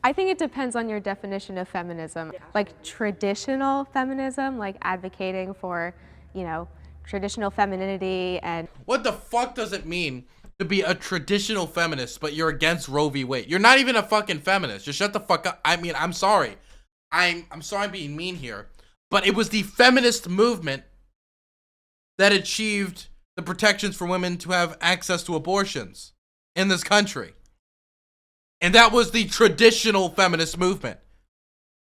I think it depends on your definition of feminism. Like traditional feminism, like advocating for, traditional femininity and... What the fuck does it mean to be a traditional feminist, but you're against Roe v. Wade? You're not even a fucking feminist. Just shut the fuck up. I mean, I'm sorry. I'm sorry I'm being mean here. But it was the feminist movement that achieved the protections for women to have access to abortions in this country. And that was the traditional feminist movement.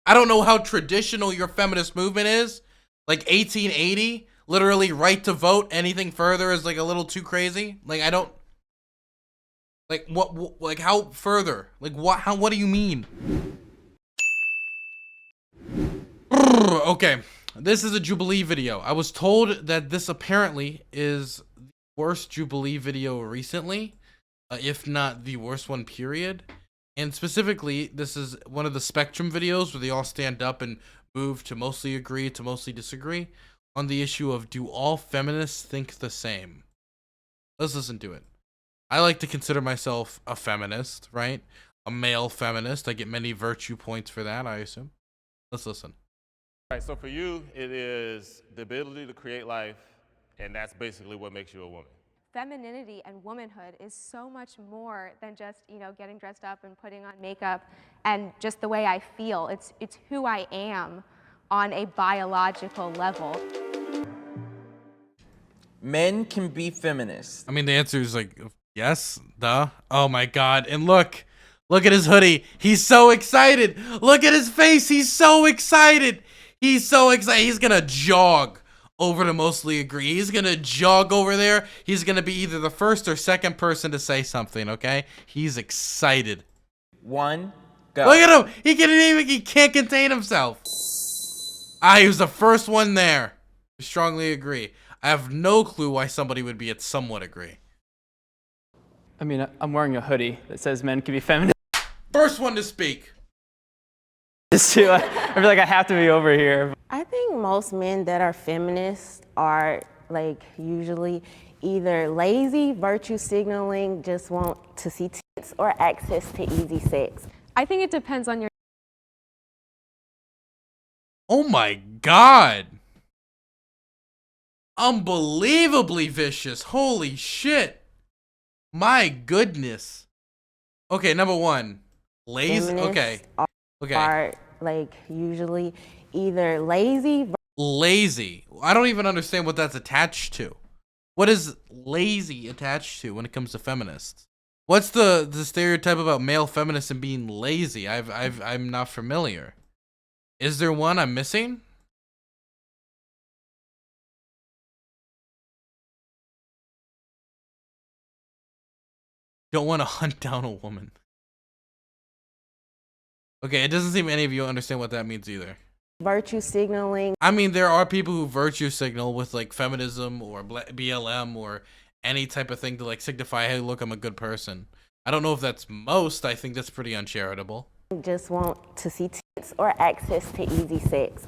I don't know how traditional your feminist movement is. Like 1880, literally right to vote. Anything further is like a little too crazy. Like I don't like what like how further? Like what do you mean? Okay. This is a Jubilee video. I was told that this apparently is the worst Jubilee video recently, if not the worst one, period. And specifically, this is one of the Spectrum videos where they all stand up and move to mostly agree to mostly disagree on the issue of, do all feminists think the same? Let's listen to it. I like to consider myself a feminist, right? A male feminist. I get many virtue points for that, I assume. Let's listen. All right, so for you, it is the ability to create life, and that's basically what makes you a woman. Femininity and womanhood is so much more than just, getting dressed up and putting on makeup and just the way I feel. It's who I am on a biological level. Men can be feminists. I mean, the answer is like, yes, duh. Oh my God. And look at his hoodie. He's so excited. Look at his face. He's so excited. He's so excited. He's gonna jog over to mostly agree. He's gonna jog over there. He's gonna be either the first or second person to say something, okay? He's excited. One, go. Look at him. He can't contain himself. He was the first one there. I strongly agree. I have no clue why somebody would be at somewhat agree. I mean, I'm wearing a hoodie that says men can be feminists First one to speak. too. I feel like I have to be over here. I think most men that are feminists are like usually either lazy, virtue signaling, just want to see tits, or access to easy sex. I think it depends on your... Oh my God. Unbelievably vicious. Holy shit. My goodness. Okay, number one. Lazy. Okay. Are like usually either lazy. Lazy. I don't even understand what that's attached to. What is lazy attached to when it comes to feminists? What's the stereotype about male feminists and being lazy? I'm not familiar. Is there one I'm missing? Don't want to hunt down a woman. Okay, it doesn't seem any of you understand what that means either. Virtue signaling. I mean, there are people who virtue signal with like feminism or BLM or any type of thing to like signify, hey, look, I'm a good person. I don't know if that's most. I think that's pretty uncharitable. Just want to see tits or access to easy sex.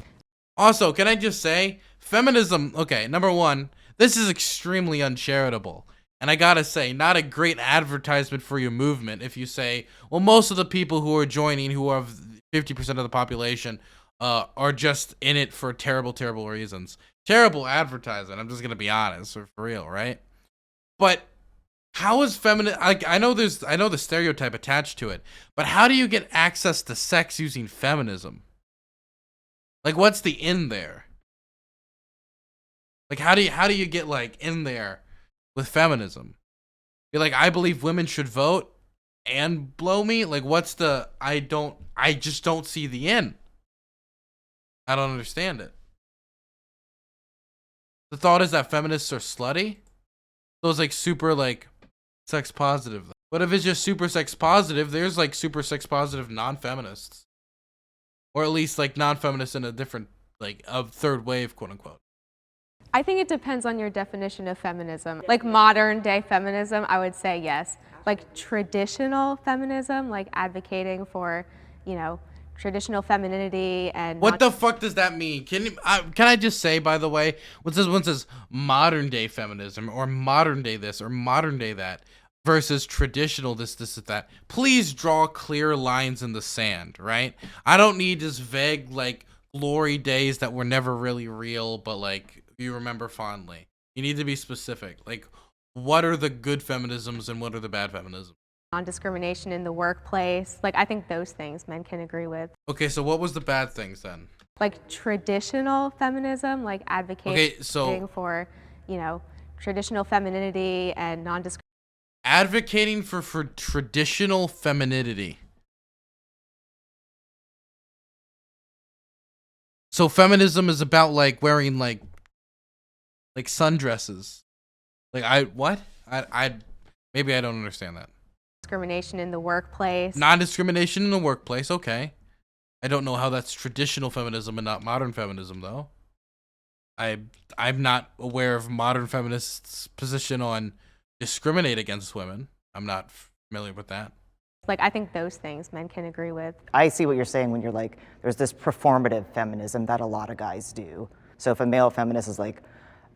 Also, can I just say, feminism, okay, number one, this is extremely uncharitable. And I gotta say, not a great advertisement for your movement if you say, well, most of the people who are joining, who are 50% of the population, are just in it for terrible, terrible reasons. Terrible advertising, I'm just gonna be honest, for real, right? But how is feminine, I know the stereotype attached to it, but how do you get access to sex using feminism? Like, what's the in there? Like, how do you get like in there with feminism? You're like, I believe women should vote and blow me? Like, what's the, I just don't see the in. I don't understand it. The thought is that feminists are slutty? So it's like super like sex positive. But if it's just super sex positive, there's like super sex positive non-feminists. Or at least like non-feminists in a different, like a third wave, quote unquote. I think it depends on your definition of feminism. Like modern day feminism, I would say yes. Like traditional feminism, like advocating for, traditional femininity and... What the fuck does that mean? Can I just say, by the way, when one says modern day feminism or modern day this or modern day that, versus traditional this that. Please draw clear lines in the sand, right? I don't need this vague like glory days that were never really real, but like you remember fondly. You need to be specific. Like, what are the good feminisms and what are the bad feminisms? Non-discrimination in the workplace. Like, I think those things men can agree with. Okay, so what was the bad things then? Like traditional feminism, like advocating for, traditional femininity and non-discrimination. Advocating for traditional femininity. So feminism is about like wearing like sundresses. Like I maybe I don't understand that. Discrimination in the workplace. Non-discrimination in the workplace, okay. I don't know how that's traditional feminism and not modern feminism though. I'm not aware of modern feminists' position on discriminate against women. I'm not familiar with that. Like, I think those things men can agree with. I see what you're saying when you're like, there's this performative feminism that a lot of guys do. So if a male feminist is like,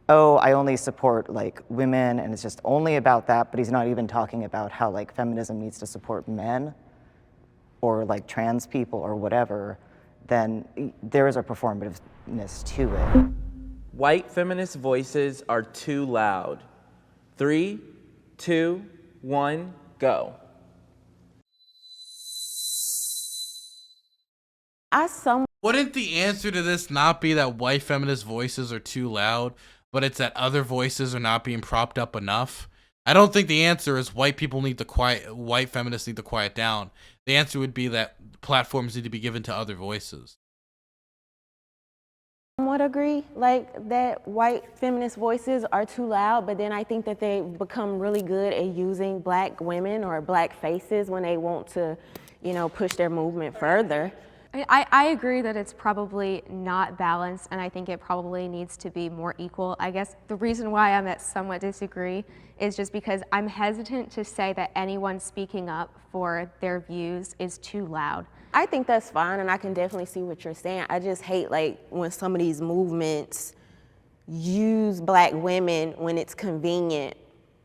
oh, I only support like women and it's just only about that, but he's not even talking about how like feminism needs to support men or like trans people or whatever, then there is a performativeness to it. White feminist voices are too loud. 3, 2, 1, go. Wouldn't the answer to this not be that white feminist voices are too loud, but it's that other voices are not being propped up enough? I don't think the answer is white feminists need to quiet down. The answer would be that platforms need to be given to other voices. Somewhat agree, like that white feminist voices are too loud, but then I think that they become really good at using black women or black faces when they want to, push their movement further. I agree that it's probably not balanced, and I think it probably needs to be more equal. I guess the reason why I'm at somewhat disagree is just because I'm hesitant to say that anyone speaking up for their views is too loud. I think that's fine, and I can definitely see what you're saying. I just hate like when some of these movements use black women when it's convenient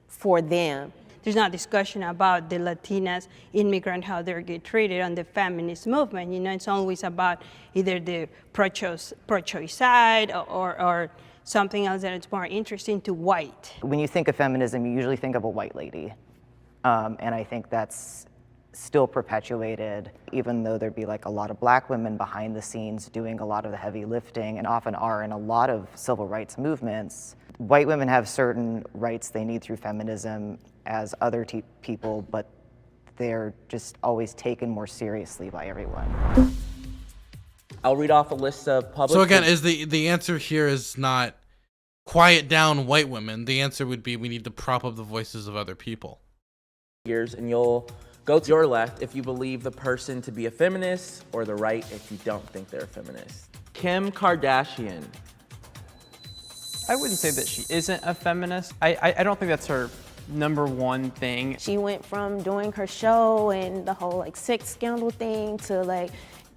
for them. There's not discussion about the Latinas immigrant, how they get treated on the feminist movement. It's always about either the pro-choice side or something else that it's more interesting to white. When you think of feminism, you usually think of a white lady. And I think that's still perpetuated, even though there'd be like a lot of black women behind the scenes doing a lot of the heavy lifting and often are in a lot of civil rights movements. White women have certain rights they need through feminism as other people, but they're just always taken more seriously by everyone. I'll read off a list of public... So again, is the answer here is not quiet down white women. The answer would be we need to prop up the voices of other people. And you'll go to your left if you believe the person to be a feminist, or the right if you don't think they're a feminist. Kim Kardashian. I wouldn't say that she isn't a feminist. I don't think that's her number one thing. She went from doing her show and the whole like sex scandal thing to like,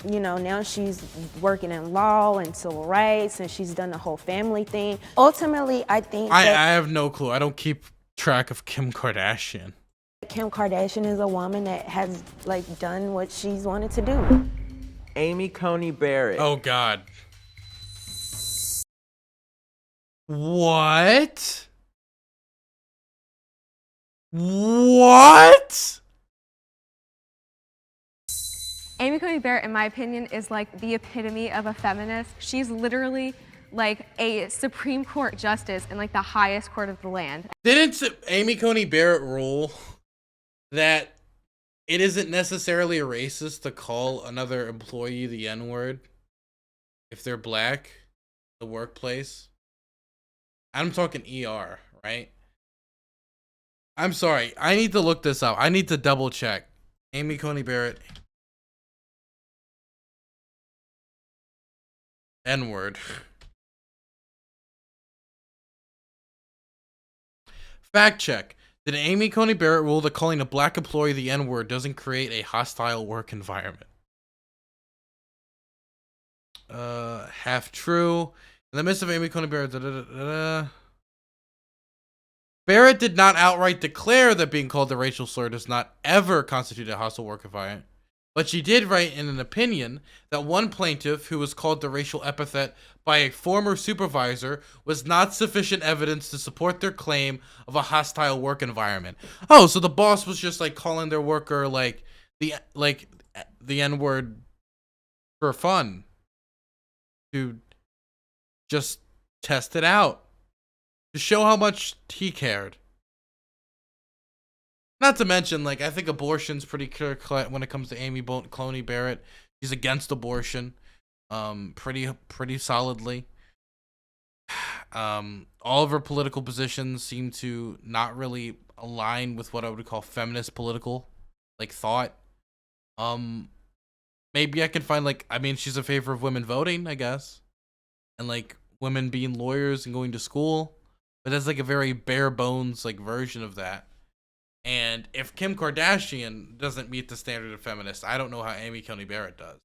now she's working in law and civil rights, and she's done the whole family thing. Ultimately, I think I have no clue. I don't keep track of Kim Kardashian. Kim Kardashian is a woman that has like done what she's wanted to do. Amy Coney Barrett. Oh God. What? What? Amy Coney Barrett, in my opinion, is like the epitome of a feminist. She's literally like a Supreme Court justice in like the highest court of the land. Didn't Amy Coney Barrett rule that it isn't necessarily a racist to call another employee the N-word if they're black in the workplace? I'm talking ER, right? I'm sorry. I need to look this up. I need to double check. Amy Coney Barrett. N-word. Fact check. Did Amy Coney Barrett rule that calling a black employee the N-word doesn't create a hostile work environment? Half true. In the midst of Amy Coney Barrett, Barrett did not outright declare that being called a racial slur does not ever constitute a hostile work environment, but she did write in an opinion that one plaintiff who was called the racial epithet by a former supervisor was not sufficient evidence to support their claim of a hostile work environment. Oh, so the boss was just like calling their worker like the N-word for fun to just test it out, to show how much he cared. Not to mention, like, I think abortion's pretty clear cut when it comes to Amy Coney Barrett. She's against abortion, pretty solidly. All of her political positions seem to not really align with what I would call feminist political, like, thought. Maybe I can find, like, I mean, she's in favor of women voting, I guess, and like women being lawyers and going to school, but that's like a very bare bones like version of that. And if Kim Kardashian doesn't meet the standard of feminist, I don't know how Amy Coney Barrett does.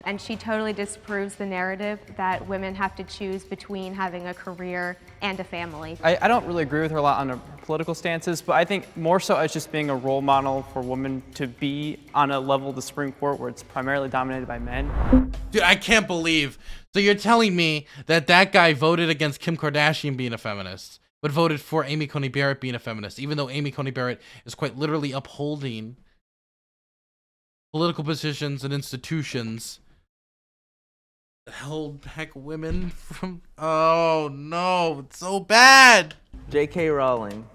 And she totally disproves the narrative that women have to choose between having a career and a family. I don't really agree with her a lot on her political stances, but I think more so as just being a role model for women to be on a level of the Supreme Court where it's primarily dominated by men. Dude, I can't believe. So you're telling me that that guy voted against Kim Kardashian being a feminist, but voted for Amy Coney Barrett being a feminist, even though Amy Coney Barrett is quite literally upholding political positions and institutions that held back women from... Oh, no. It's so bad. J.K. Rowling.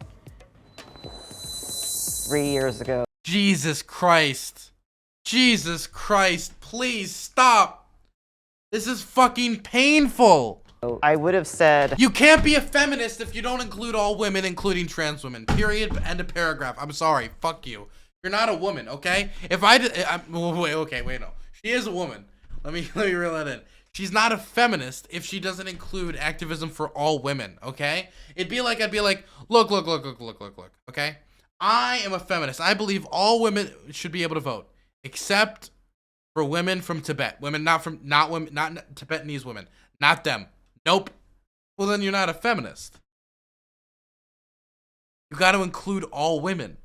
3 years ago. Jesus Christ. Jesus Christ. Please stop. This is fucking painful. I would have said... You can't be a feminist if you don't include all women, including trans women. Period. End of paragraph. I'm sorry. Fuck you. You're not a woman, okay? If I did... Wait, no. She is a woman. Let me reel that in. She's not a feminist if she doesn't include activism for all women, okay? I'd be like, look, okay? I am a feminist. I believe all women should be able to vote, except for women from Tibet. Not Tibetanese women. Not them. Nope. Well, then you're not a feminist. You got to include all women.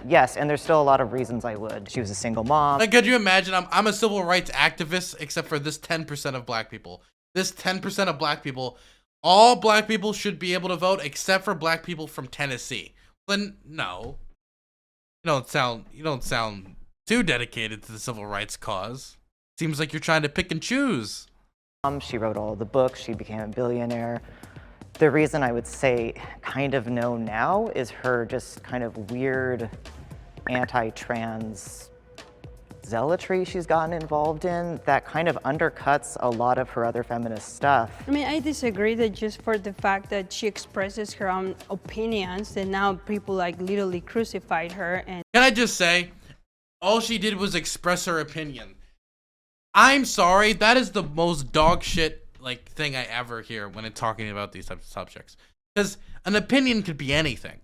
Yes, and there's still a lot of reasons I would. She was a single mom. Like, could you imagine? I'm a civil rights activist, except for this 10% of black people. This 10% of black people, all black people should be able to vote, except for black people from Tennessee. Then no, you don't sound too dedicated to the civil rights cause. Seems like you're trying to pick and choose. She wrote all the books. She became a billionaire. The reason I would say kind of no now is her just kind of weird anti-trans zealotry she's gotten involved in that kind of undercuts a lot of her other feminist stuff. I mean, I disagree that just for the fact that she expresses her own opinions, that now people like literally crucified her. And can I just say, all she did was express her opinion. I'm sorry, that is the most dog shit like thing I ever hear when it's talking about these types of subjects. Because an opinion could be anything.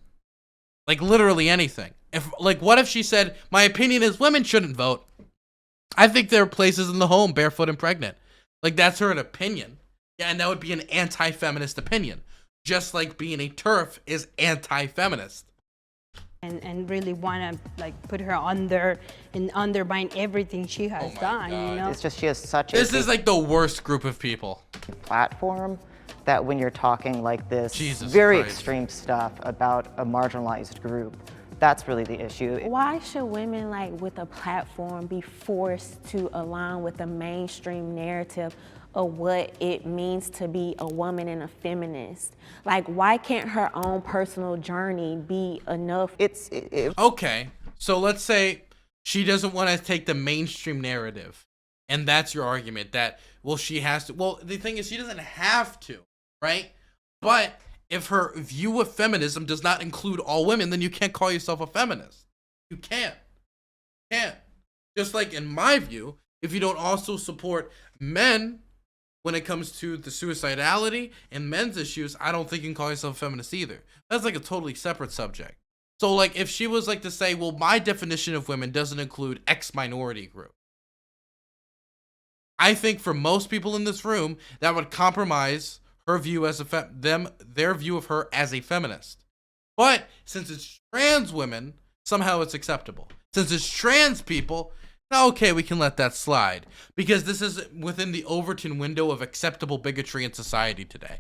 Like literally anything. What if she said, my opinion is women shouldn't vote. I think there are places in the home barefoot and pregnant. Like that's her opinion. Yeah, and that would be an anti-feminist opinion. Just like being a TERF is anti-feminist. And really want to like put her under and undermine everything she has done. God. You know, It's just she has such This is like the worst group of people. platform that when you're talking like this Jesus very Christ. extreme stuff about a marginalized group, that's really the issue. Why should women like with a platform be forced to align with the mainstream narrative of what it means to be a woman and a feminist? Like, why can't her own personal journey be enough? Okay, so let's say she doesn't want to take the mainstream narrative, and that's your argument that, well, she has to. Well, the thing is, she doesn't have to, right? But if her view of feminism does not include all women, then you can't call yourself a feminist. You can't. Just like in my view, if you don't also support men when it comes to the suicidality and men's issues, I don't think you can call yourself a feminist either. That's like a totally separate subject. So like if she was like to say, well, my definition of women doesn't include X minority group, I think for most people in this room, that would compromise her view as their view of her as a feminist. But since it's trans women, somehow it's acceptable. Since it's trans people, okay, we can let that slide because this is within the Overton window of acceptable bigotry in society today.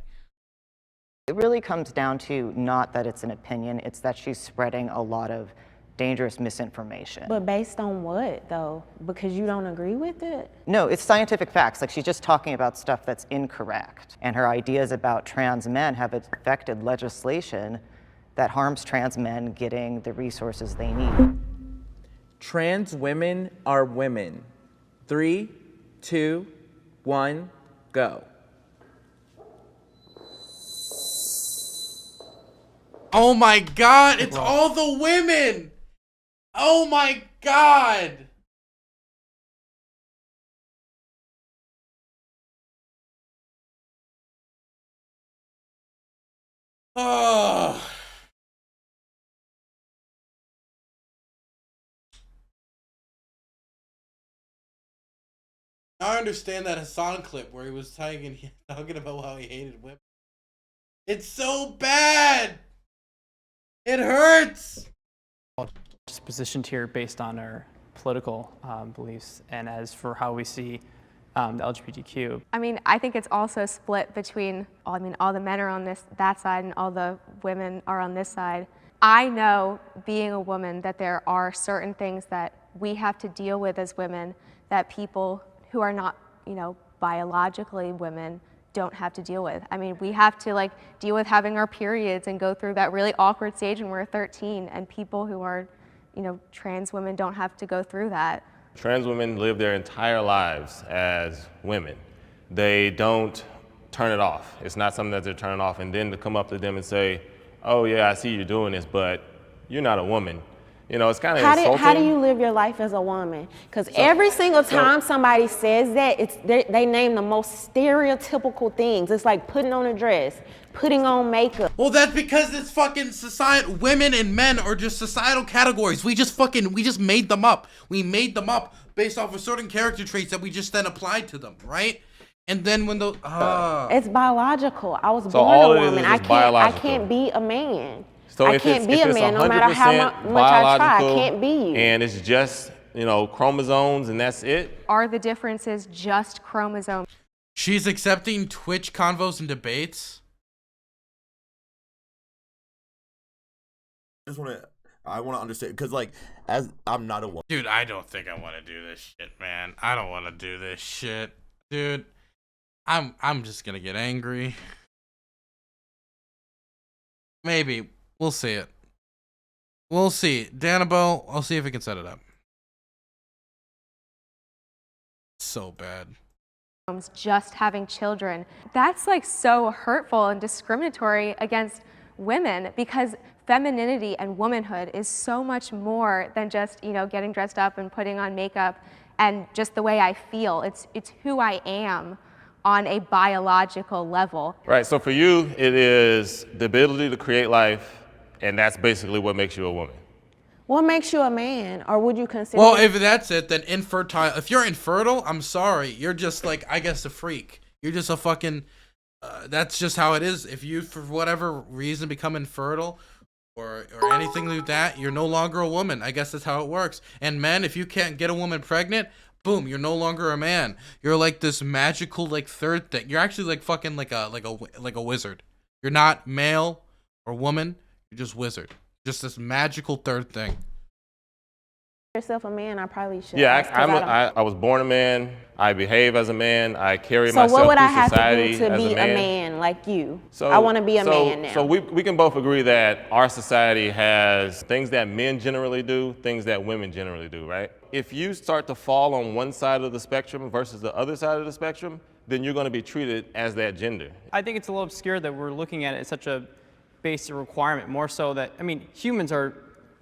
It really comes down to not that it's an opinion, it's that she's spreading a lot of dangerous misinformation. But based on what, though? Because you don't agree with it? No, it's scientific facts. Like, she's just talking about stuff that's incorrect. And her ideas about trans men have affected legislation that harms trans men getting the resources they need. Trans women are women. 3, 2, 1, go. Oh my God, it's all the women. Oh my God. Oh. I understand that Hassan clip where he was talking about how he hated women. It's so bad. It hurts. Just positioned here based on our political beliefs, and as for how we see the LGBTQ. I mean, I think it's also split between, all the men are on that side and all the women are on this side. I know, being a woman, that there are certain things that we have to deal with as women that people who are not, biologically women don't have to deal with. I mean, we have to deal with having our periods and go through that really awkward stage when we're 13, and people who are, trans women don't have to go through that. Trans women live their entire lives as women. They don't turn it off. It's not something that they're turning off, and then to come up to them and say, oh yeah, I see you doing this, but you're not a woman. It's kind of insulting. How do you live your life as a woman? Because every single time somebody says that, they name the most stereotypical things. It's like putting on a dress, putting on makeup. Well, that's because it's fucking society. Women and men are just societal categories. We just made them up. We made them up based off of certain character traits that we just then applied to them, right? And then when the it's biological. I was So born all a it is woman. is I biological. can't be a man. So I if can't it's, be if a it's man no matter how 100% much I try. I biological can't be you. and it's just, chromosomes and that's it. Are the differences just chromosomes? she's accepting Twitch convos and debates. I want to understand because as I'm not a woman. Dude, I don't think I want to do this shit, man. I don't want to do this shit. Dude, I'm just gonna get angry. Maybe. We'll see it. We'll see. Danabo, I'll see if we can set it up. So bad. Just having children. That's so hurtful and discriminatory against women, because femininity and womanhood is so much more than just, getting dressed up and putting on makeup and just the way I feel. It's who I am on a biological level. Right, so for you, it is the ability to create life, and that's basically what makes you a woman. What makes you a man, or would you consider? Well, if that's it, then infertile. If you're infertile, I'm sorry. You're just I guess, a freak. You're just a fucking. That's just how it is. If you, for whatever reason, become infertile, or anything like that, you're no longer a woman. I guess that's how it works. And men, if you can't get a woman pregnant, boom, you're no longer a man. You're this magical third thing. You're actually fucking like a wizard. You're not male or woman. You're just wizard. Just this magical third thing. yourself a man, I probably should. Yeah, I was born a man. I behave as a man. I carry So myself what would through I have society to do to as be a man. like you? So, I want to be a man now. So we can both agree that our society has things that men generally do, things that women generally do, right? If you start to fall on one side of the spectrum versus the other side of the spectrum, then you're going to be treated as that gender. I think it's a little obscure that we're looking at it as such a basic requirement, more so that, humans are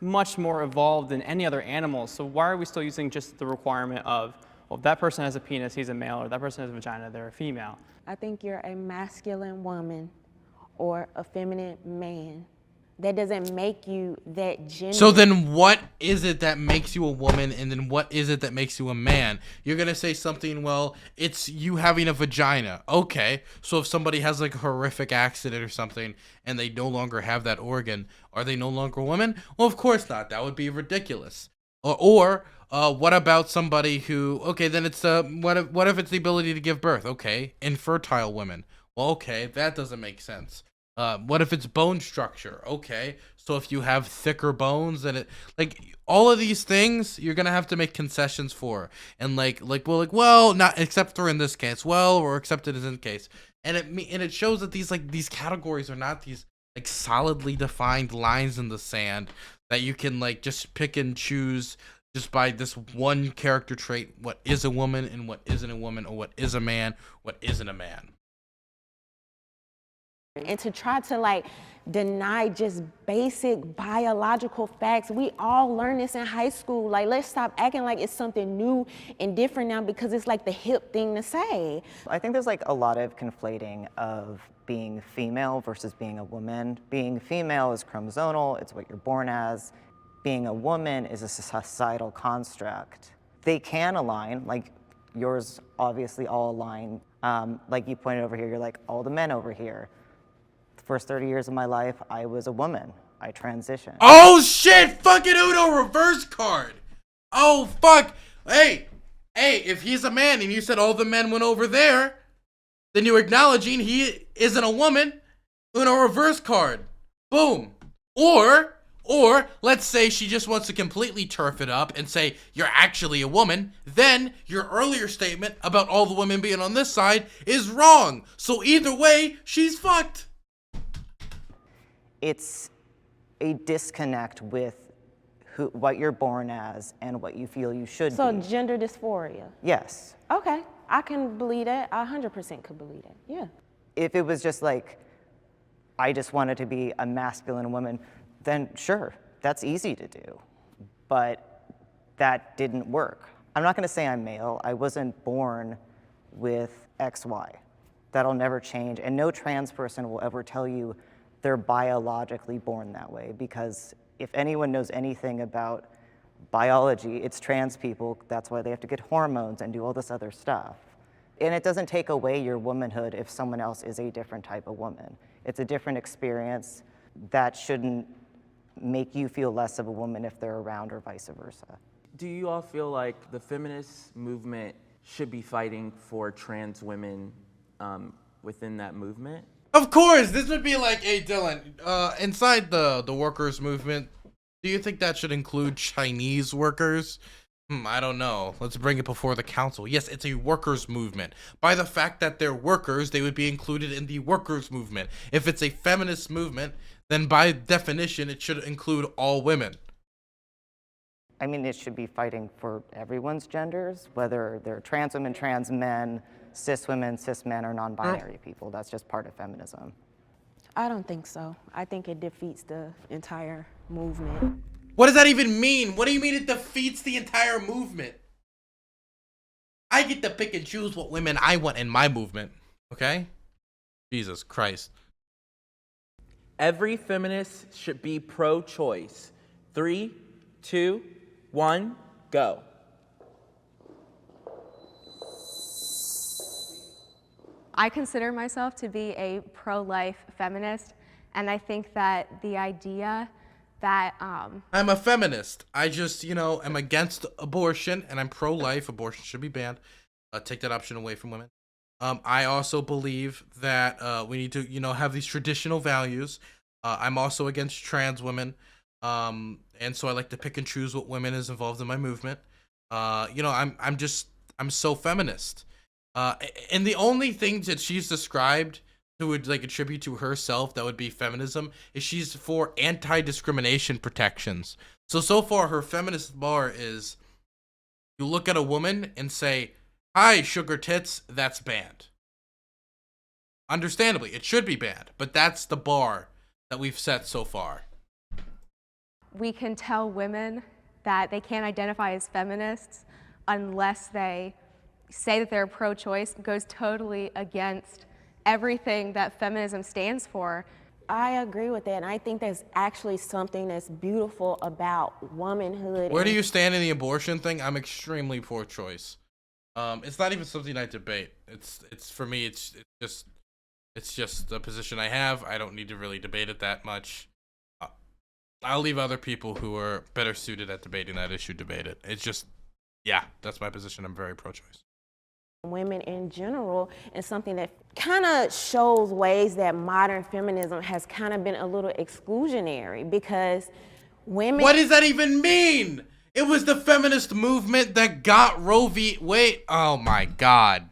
much more evolved than any other animal, so why are we still using just the requirement of, well, if that person has a penis, he's a male, or that person has a vagina, they're a female? I think you're a masculine woman or a feminine man. That doesn't make you that gender. So then what is it that makes you a woman, and then what is it that makes you a man? You're going to say something, well, it's you having a vagina. Okay, so if somebody has like a horrific accident or something and they no longer have that organ, are they no longer a woman? Well, of course not. That would be ridiculous. Or what about somebody who, okay, then it's, what if it's the ability to give birth? Okay, infertile women. Well, okay, that doesn't make sense. What if it's bone structure? Okay, so if you have thicker bones, then it, like, all of these things you're gonna have to make concessions for, and well, not except for in this case, well, or accepted as in case, and it shows that these categories are not these like solidly defined lines in the sand that you can like just pick and choose just by this one character trait, what is a woman and what isn't a woman, or what is a man, what isn't a man. And to try to like deny just basic biological facts. We all learn this in high school. Like, let's stop acting like it's something new and different now because it's like the hip thing to say. I think there's like a lot of conflating of being female versus being a woman. Being female is chromosomal, it's what you're born as. Being a woman is a societal construct. They can align, like yours obviously all align. Like you pointed over here, you're like, all the men over here. First 30 years of my life, I was a woman. I transitioned. Oh shit! Fucking Uno reverse card. Oh fuck! Hey, if he's a man and you said all the men went over there, then you're acknowledging he isn't a woman. Uno reverse card. Boom. Or let's say she just wants to completely turf it up and say you're actually a woman. Then your earlier statement about all the women being on this side is wrong. So either way, she's fucked. It's a disconnect with what you're born as and what you feel you should So be. gender dysphoria. Yes. Okay, I can believe that. I 100% could believe that. Yeah. If it was just like, I just wanted to be a masculine woman, then sure, that's easy to do. But that didn't work. I'm not gonna say I'm male. I wasn't born with XY. That'll never change. And no trans person will ever tell you they're biologically born that way, because if anyone knows anything about biology, it's trans people. That's why they have to get hormones and do all this other stuff. And it doesn't take away your womanhood if someone else is a different type of woman. It's a different experience that shouldn't make you feel less of a woman if they're around, or vice versa. Do you all feel like the feminist movement should be fighting for trans women within that movement? Of course, this would be like, hey Dylan, inside the workers movement, do you think that should include Chinese workers? I don't know. Let's bring it before the council. Yes, it's a workers movement. By the fact that they're workers, they would be included in the workers movement. If it's a feminist movement, then by definition, it should include all women. I mean, it should be fighting for everyone's genders, whether they're trans women, trans men, cis women, cis men, or non-binary people. That's just part of feminism. I don't think so. I think it defeats the entire movement. What does that even mean? What do you mean it defeats the entire movement? I get to pick and choose what women I want in my movement, okay? Jesus Christ. Every feminist should be pro-choice. 3, 2, 1, go. I consider myself to be a pro-life feminist, and I think that the idea that I'm a feminist. I just, am against abortion, and I'm pro-life. Abortion should be banned. Take that option away from women. I also believe that we need to, have these traditional values. I'm also against trans women, and so I like to pick and choose what women is involved in my movement. I'm so feminist. And the only thing that she's described who would like attribute to herself that would be feminism is she's for anti-discrimination protections. So far her feminist bar is you look at a woman and say, "Hi, sugar tits," that's banned. Understandably, it should be banned, but that's the bar that we've set so far. we can tell women that they can't identify as feminists unless they say that they're pro-choice. It goes totally against everything that feminism stands for. I agree with that, and I think that's actually something that's beautiful about womanhood. Where do you stand in the abortion thing? I'm extremely pro-choice. It's not even something I debate. It's for me. It's just a position I have. I don't need to really debate it that much. I'll leave other people who are better suited at debating that issue debate it. It's just, yeah, that's my position. I'm very pro-choice. Women in general, and something that kind of shows ways that modern feminism has kind of been a little exclusionary, because women— What does that even mean? It was the feminist movement that got Roe v. Wade. Oh my God.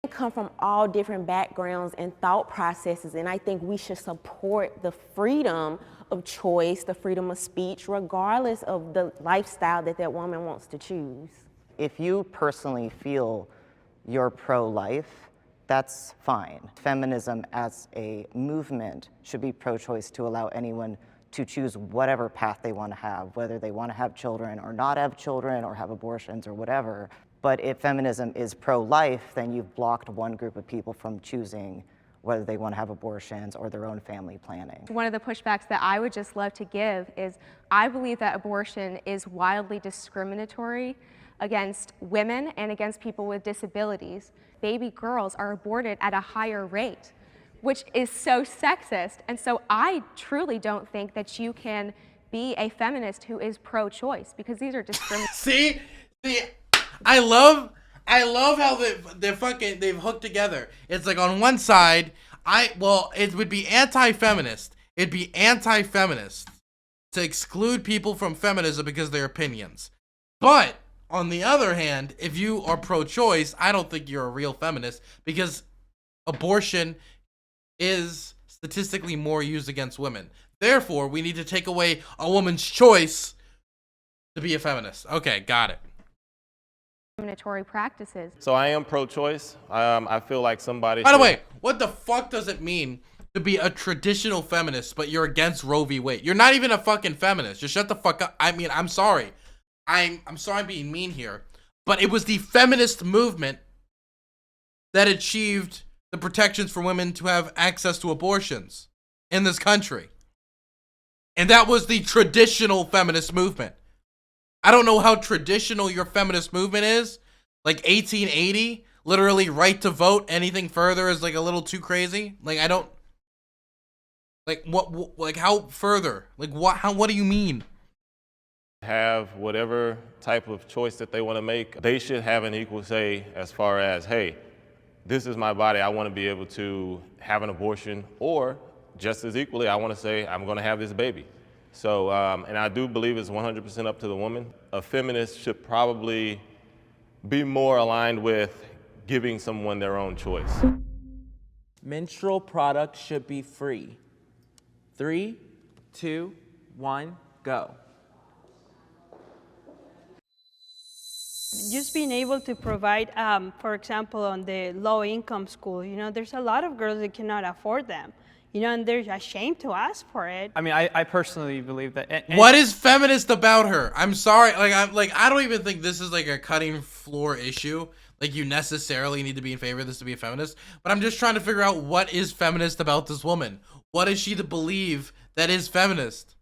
come from all different backgrounds and thought processes, and I think we should support the freedom of choice, the freedom of speech, regardless of the lifestyle that that woman wants to choose. If you personally feel you're pro-life, that's fine. Feminism as a movement should be pro-choice to allow anyone to choose whatever path they want to have, whether they want to have children or not have children or have abortions or whatever. But if feminism is pro-life, then you've blocked one group of people from choosing whether they want to have abortions or their own family planning. One of the pushbacks that I would just love to give is I believe that abortion is wildly discriminatory against women and against people with disabilities. Baby girls are aborted at a higher rate, which is so sexist. And so I truly don't think that you can be a feminist who is pro-choice, because these are discriminatory. See, I love how they've hooked together. It's like on one side, it would be anti-feminist. It'd be anti-feminist to exclude people from feminism because of their opinions. But on the other hand, if you are pro-choice, I don't think you're a real feminist, because abortion is statistically more used against women. Therefore, we need to take away a woman's choice to be a feminist. Okay, got it. Discriminatory practices. So I am pro-choice. I feel like somebody. By the way, what the fuck does it mean to be a traditional feminist, but you're against Roe v. Wade? You're not even a fucking feminist. Just shut the fuck up. I mean, I'm sorry. I'm sorry I'm being mean here, but it was the feminist movement that achieved the protections for women to have access to abortions in this country. And that was the traditional feminist movement. I don't know how traditional your feminist movement is. Like 1880, literally right to vote. Anything further is like a little too crazy. Like I don't, like what like how further? Like what do you mean? Have whatever type of choice that they want to make. They should have an equal say as far as, hey, this is my body. I want to be able to have an abortion, or just as equally, I want to say I'm going to have this baby. So, and I do believe it's 100% up to the woman. A feminist should probably be more aligned with giving someone their own choice. Menstrual products should be free. 3, 2, 1, go. Just being able to provide, for example, on the low-income school, there's a lot of girls that cannot afford them, and they're ashamed to ask for it. I mean, I personally believe that. What is feminist about her? I'm sorry. I don't even think this is like a cutting floor issue. Like you necessarily need to be in favor of this to be a feminist. But I'm just trying to figure out what is feminist about this woman. What is she to believe that is feminist?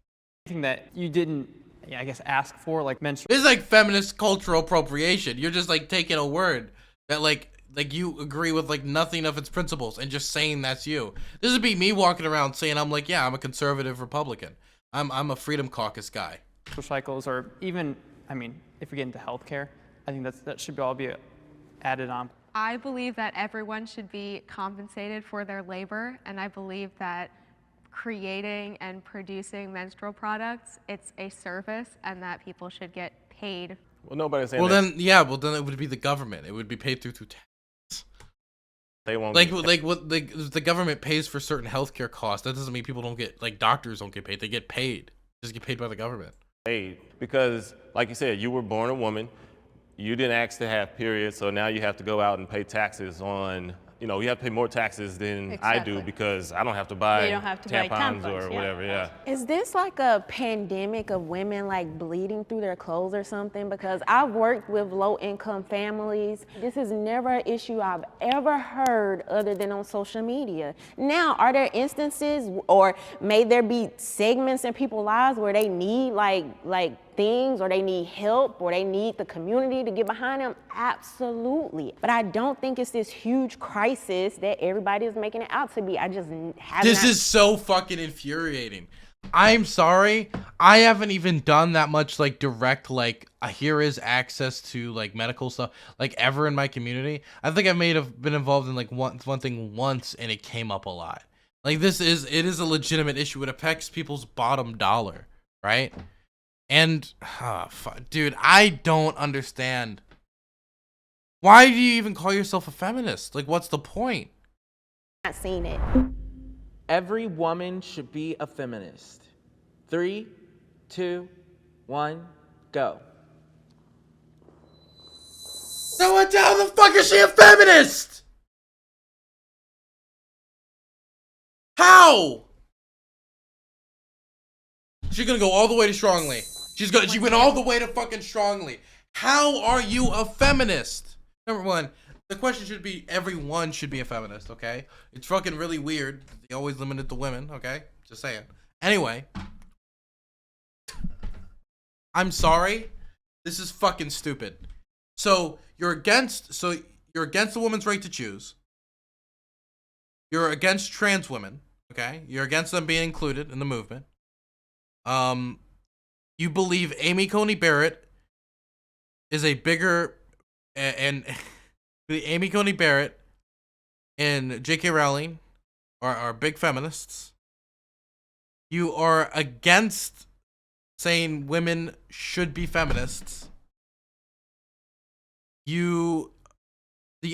Anything that you didn't, I guess, ask for, like menstrual. This is like feminist cultural appropriation. You're just like taking a word that like you agree with like nothing of its principles and just saying that's you. This would be me walking around saying I'm like, yeah, I'm a conservative Republican. I'm a Freedom Caucus guy. Cycles, or even, I mean, if we get into healthcare, I think that should all be added on. I believe that everyone should be compensated for their labor, and I believe that creating and producing menstrual products, it's a service, and that people should get paid. Well, nobody's saying well, that. then it would be the government. It would be paid through tax. They won't the government pays for certain healthcare costs. That doesn't mean people don't get, like, doctors don't get paid. They get paid. Just get paid by the government. Paid because, like you said, you were born a woman. You didn't ask to have periods, so now you have to go out and pay taxes on you have to pay more taxes than I do Exactly. because I don't have to buy They don't have to buy tampons tampons, or yeah. whatever. Yeah. Is this like a pandemic of women like bleeding through their clothes or something? Because I've worked with low-income families. This is never an issue I've ever heard other than on social media. Now, are there instances or may there be segments in people's lives where they need like things or they need help or they need the community to get behind them? Absolutely. But I don't think it's this huge crisis that everybody is making it out to be. I just have This not. is so fucking infuriating. I'm sorry. I haven't even done that much like direct like here is access to like medical stuff like ever in my community. I think I may have been involved in like one thing once and it came up a lot. Like it is a legitimate issue. It affects people's bottom dollar, right? And dude, I don't understand. Why do you even call yourself a feminist? Like what's the point? Not seen it. Every woman should be a feminist. 3, 2, 1, go. So what the hell the fuck is she a feminist? How? She's gonna go all the way to strongly. She went all the way to fucking strongly. How are you a feminist? Number one, the question should be everyone should be a feminist, okay? It's fucking really weird. They always limit it to women, okay? Just saying. Anyway. I'm sorry. This is fucking stupid. So you're against a woman's right to choose. You're against trans women, okay? You're against them being included in the movement. You believe Amy Coney Barrett is a bigger and Amy Coney Barrett and J.K. Rowling are big feminists. You are against saying women should be feminists. The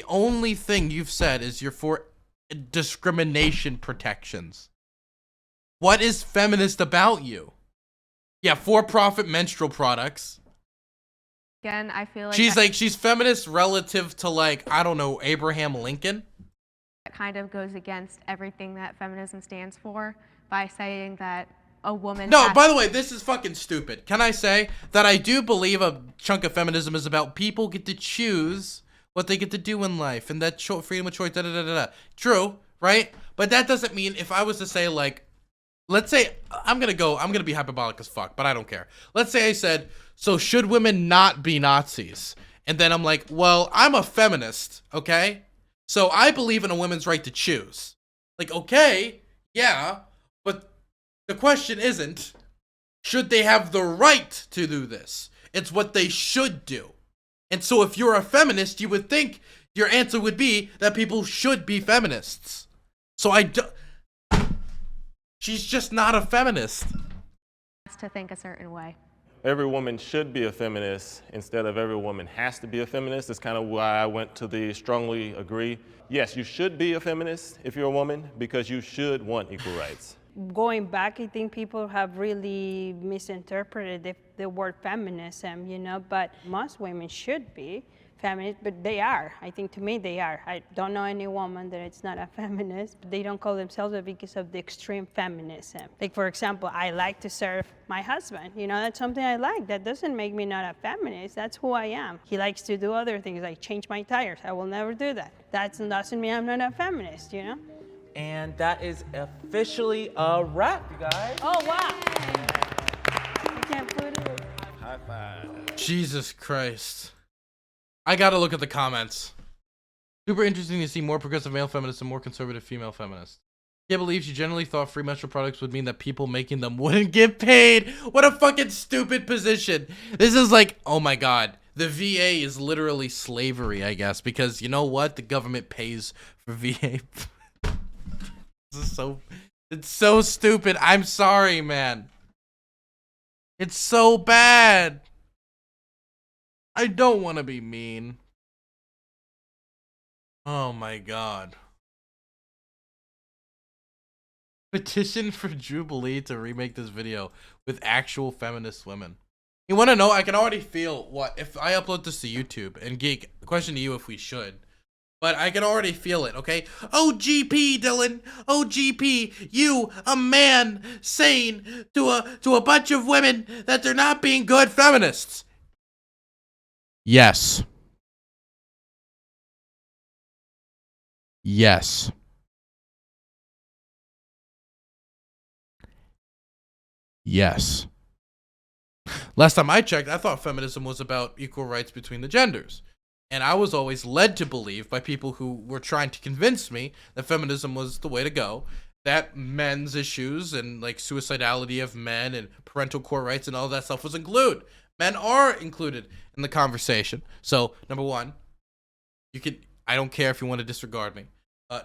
only thing you've said is you're for discrimination protections. What is feminist about you? Yeah, for-profit menstrual products. Again, I feel like She's feminist relative to like, I don't know, Abraham Lincoln. that kind of goes against everything that feminism stands for by saying that a woman No, has- by the way, this is fucking stupid. Can I say that I do believe a chunk of feminism is about people get to choose what they get to do in life and that freedom of choice, da-da-da-da-da. True, right? But that doesn't mean if I was to say like, let's say, I'm gonna be hyperbolic as fuck, but I don't care. Let's say I said, so should women not be Nazis? And then I'm like, well, I'm a feminist, okay? So I believe in a woman's right to choose. Like, okay, yeah, but the question isn't, should they have the right to do this? It's what they should do. And so if you're a feminist, you would think your answer would be that people should be feminists. So she's just not a feminist. to think a certain way. Every woman should be a feminist instead of every woman has to be a feminist. That's kind of why I went to the strongly agree. Yes, you should be a feminist if you're a woman because you should want equal rights. Going back, I think people have really misinterpreted the word feminism, but most women should be feminist, but they are. I think to me they are. I don't know any woman that it's not a feminist, but they don't call themselves that because of the extreme feminism. Like, for example, I like to serve my husband. That's something I like. That doesn't make me not a feminist. That's who I am. He likes to do other things, like change my tires. I will never do that. That doesn't mean I'm not a feminist, And that is officially a wrap, you guys. Oh, wow. I can't put it. High five. Jesus Christ. I gotta look at the comments. Super interesting to see more progressive male feminists and more conservative female feminists. Can't believe she generally thought free menstrual products would mean that people making them wouldn't get paid. What a fucking stupid position. This is like, oh my god. The VA is literally slavery, I guess, because you know what? The government pays for VA. It's so stupid. I'm sorry, man. It's so bad. I don't want to be mean. Oh my god. Petition for Jubilee to remake this video with actual feminist women. You want to know? I can already feel what if I upload this to YouTube and Geek. Question to you if we should. but I can already feel it, okay? Oh, GP, Dylan. Oh, GP, you, a man, saying to a bunch of women that they're not being good feminists. Yes. Yes. Yes. Last time I checked, I thought feminism was about equal rights between the genders. And I was always led to believe by people who were trying to convince me that feminism was the way to go, that men's issues and like suicidality of men and parental court rights and all that stuff was included. Men are included in the conversation. So, number one, I don't care if you want to disregard me.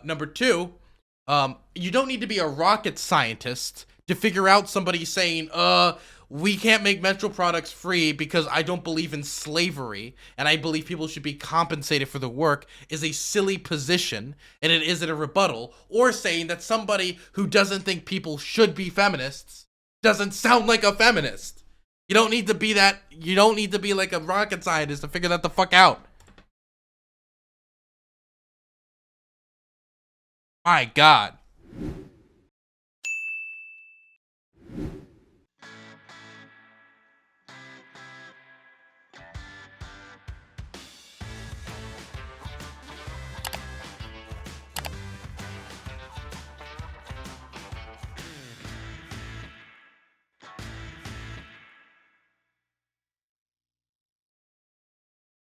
Number two, you don't need to be a rocket scientist to figure out somebody saying, we can't make menstrual products free because I don't believe in slavery and I believe people should be compensated for the work is a silly position and it isn't a rebuttal, or saying that somebody who doesn't think people should be feminists doesn't sound like a feminist. You don't need to be that. You don't need to be like a rocket scientist to figure that the fuck out. My God.